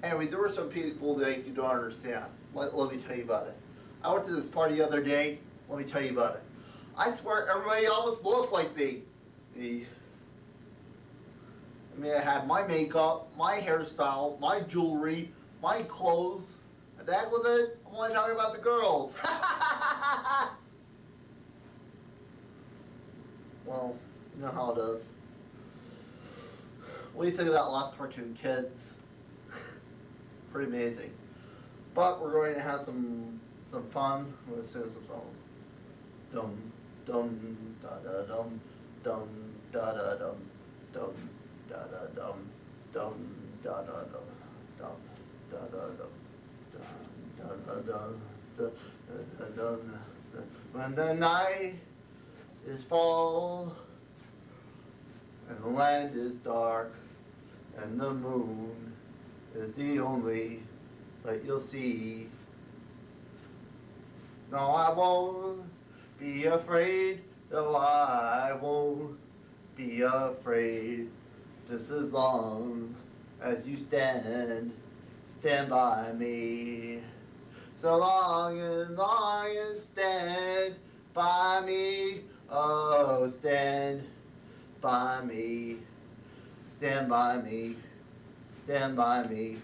Anyway, there were some people that you don't understand. Let me tell you about it. I went to this party the other day. Let me tell you about it. I swear everybody almost looked like me. The I mean, I had my makeup, my hairstyle, my jewelry, my clothes. And that was it. I'm only talking about the girls. Well, you know how it is. What do you think of that last cartoon, kids? Pretty amazing. But we're going to have some fun. I'm going to sing some songs. Dum dum da da dum dum da da dum dum da da dum dum da da dum dum da da dum da da dum da da dum. When the night is fall and the land is dark and the moon is the only light you'll see. No, I won't be afraid. No, I won't be afraid. Just as long as you stand by me. So long and stand by me. Oh, stand by me. Stand by me. Stand by me.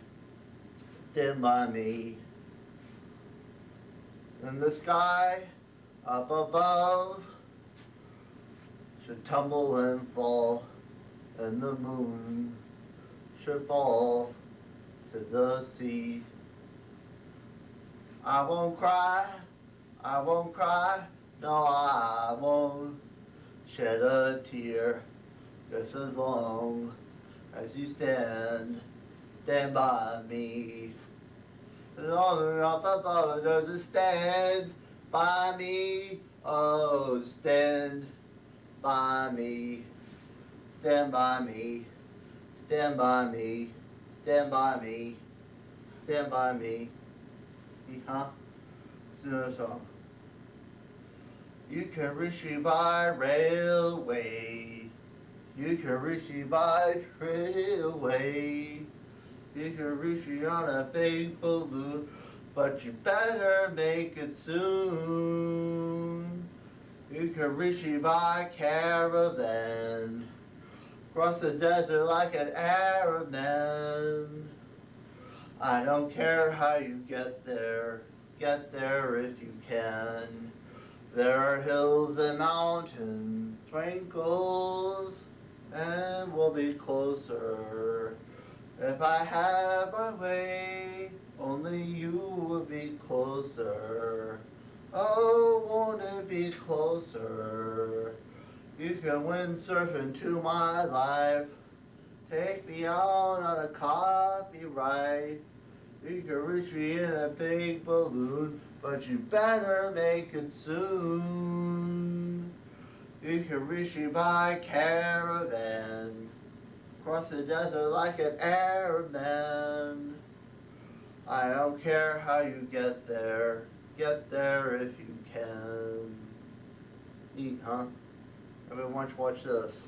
Stand by me. And the sky up above should tumble and fall, and the moon should fall to the sea. I won't cry, no, I won't shed a tear, just as long as you stand by me. Long up above, just stand by me, oh, stand by me, stand by me, stand by me, stand by me, stand by me. Huh? It's another song. You can reach me by railway. You can reach me by railway. You can reach me on a big balloon, but you better make it soon. You can reach me by caravan, cross the desert like an Arab man. I don't care how you get there if you can. There are hills and mountains, twinkles, and we'll be closer. If I had my way, only you would be closer. Oh, won't it be closer? You can windsurf into my life. Take me out on a copyright. You can reach me in a big balloon, but you better make it soon. You can reach me by caravan, cross the desert like an Arab man. I don't care how you get there if you can. Neat, huh? Everyone, why don't you watch this?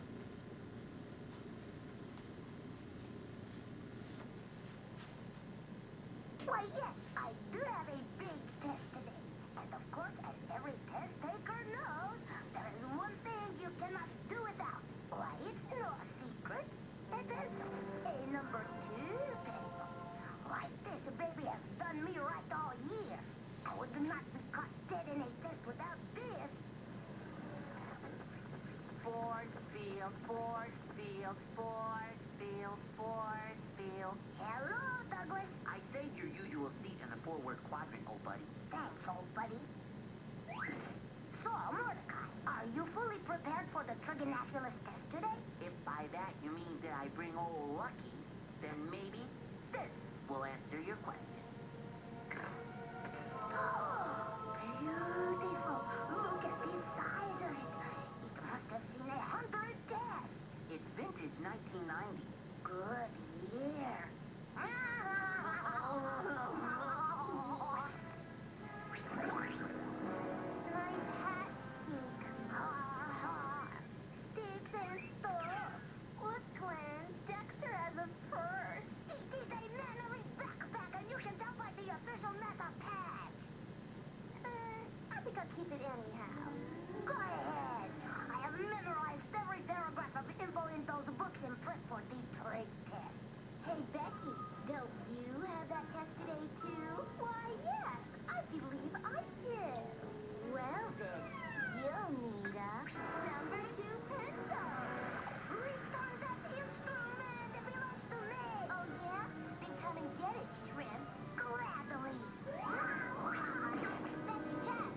Why, yes, I do have a big test today. And of course, as every test taker knows, there is one thing you cannot do without. Why, it's no secret. A pencil. A number 2 pencil. Why, this baby has done me right all year. I would not be caught dead in a test without this. Force field, force field, force field, force field. Hello, Douglas. I saved your usual seat in the forward quadrant, old buddy. Thanks, old buddy. So, Mordecai, are you fully prepared for the Trigonaculus test today? If by that you mean that I bring old Lucky, then maybe this will answer your question. Oh, beautiful. Look at the size of it. It must have seen 100 tests. It's vintage 1990. Good year. Nice hat, geek. Ha ha. Sticks and stones. Look, Glenn. Dexter has a purse. It is a manly bag. keep it anyhow. Go ahead. I have memorized every paragraph of info in those books in prep for the trig test. Hey, Becky, don't you have that test today, too? Why, yes, I believe I do. Well, then, you'll need a number 2 pencil. Return that instrument! It belongs to me! Oh, yeah? Then come and get it, shrimp. Gladly. Becky Cat.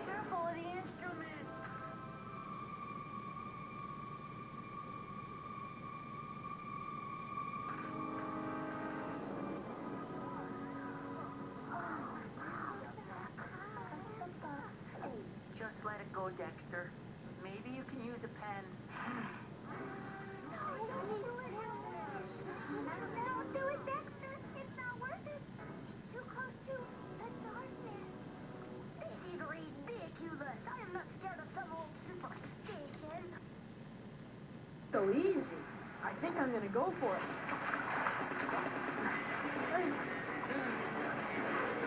Careful of the instrument. Just let it go, Dexter. Maybe you can use a pen. Don't do it, Dexter. It's not worth it. It's too close to the darkness. This is ridiculous. I am not scared of some old superstition. So easy. I think I'm gonna go for it.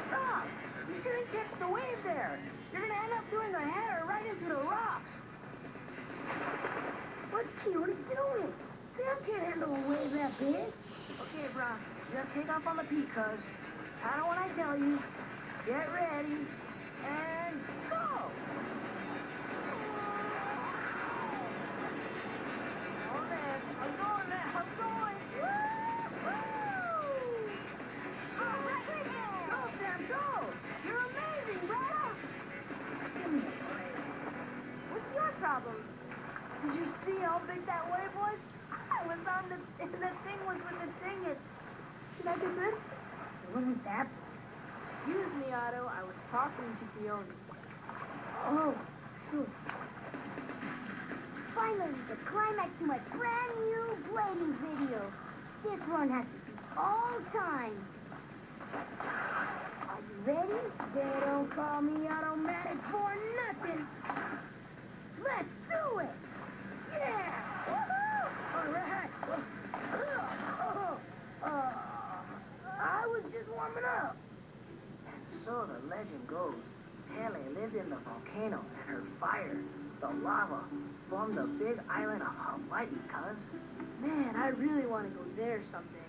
Stop! You shouldn't catch the wave there. You're gonna end up doing a header right into the rocks. What's Keely doing? Sam can't handle a wave that big. Okay, Brock, you gotta take off on the peak, cuz. Paddle when I tell you. Get ready. And go! Oh, man. I'm going, man. I'm going. Woo! All right. Go, Sam, go! You're amazing, brother! Give me a break. What's your problem? Did you see how big that wave was? I was on the thing was with the thing. Did I do good? It wasn't that. Excuse me, Otto. I was talking to Peony. Oh, sure. Finally, the climax to my brand new blading video. This run has to be all time. Are you ready? They don't call me automatic for nothing. Let's do it! Yeah! Woohoo! All right. I was just warming up. And so the legend goes, Pele lived in the volcano, and her fire, the lava, formed the big island of Hawaii, cuz. Man, I really want to go there someday.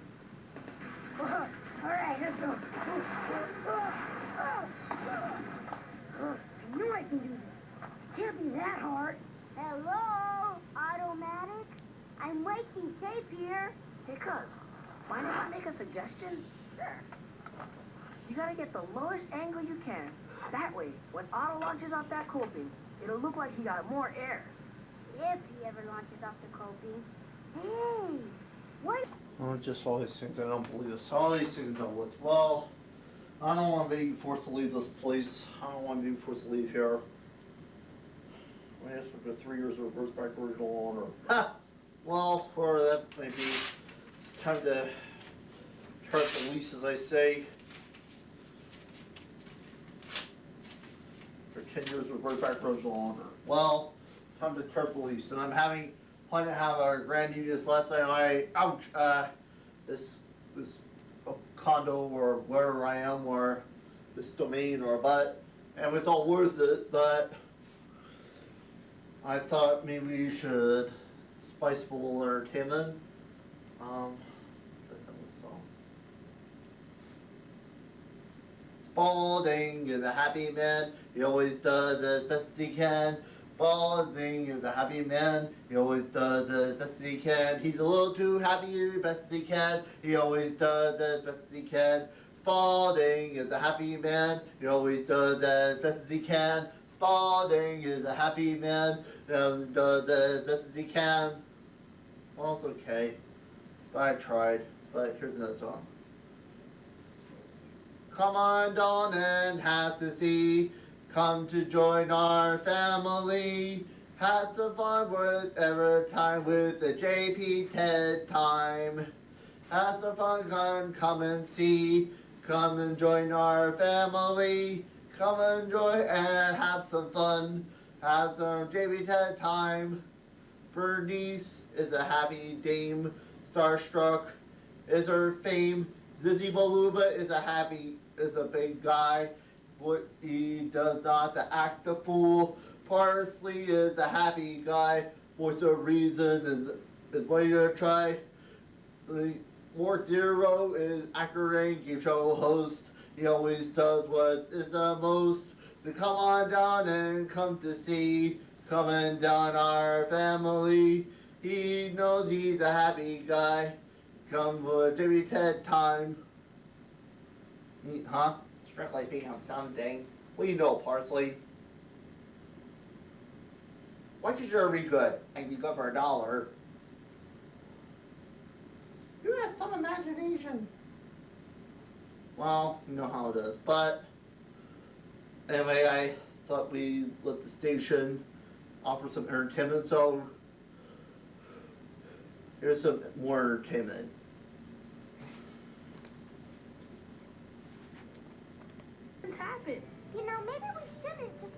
All right, let's go. I knew I can do this. Can't be that hard. Hello, Automatic? I'm wasting tape here. Hey, cuz, mind if I make a suggestion? Sure. You gotta get the lowest angle you can. That way, when Otto launches off that coping, it'll look like he got more air. If he ever launches off the coping. Hey, what? Oh, just all these things I don't believe this. All these things I don't believe. Well, I don't want to be forced to leave this place. I don't want to be forced to leave here. I asked for 3 years of reverse back original honor. Ha! Well, for that maybe it's time to start the lease, as I say. For 10 years of reverse back original honor. Well, time to start the lease, and I'm planning to have a grand union this last night. This condo or wherever I am, or this domain, and it's all worth it, but I thought maybe we should spice up a little entertainment. Spalding is a happy man, he always does as best as he can. Spalding is a happy man, he always does as best as he can. He's a little too happy as best as he can, he always does as best as he can. Spalding is a happy man, he always does as best as he can. Spalding is a happy man, he always does as best as he can. Well, it's okay, but I tried. But here's another song. Come on down and have to see. Come to join our family. Have some fun whatever time with the JP TED time. Have some fun, come and see. Come and join our family. Come and enjoy and have some fun. Have some JP TED time. Bernice is a happy dame. Starstruck is her fame. Zizzy Baluba is a big guy. What he does not to act a fool. Parsley is a happy guy. Voice of Reason is what you're gonna try. Mort Zero is actor and game show host. He always does what is the most. To come on down and come to see. Coming down our family. He knows he's a happy guy. Come with Jimmy Ted time. Huh? Strictly speaking on some things. Well, you know, Parsley. Why should you be good and be good for $1? You had some imagination. Well, you know how it is. But anyway, I thought we'd let the station offer some entertainment, so here's some more entertainment. What's happened? You know, maybe we shouldn't just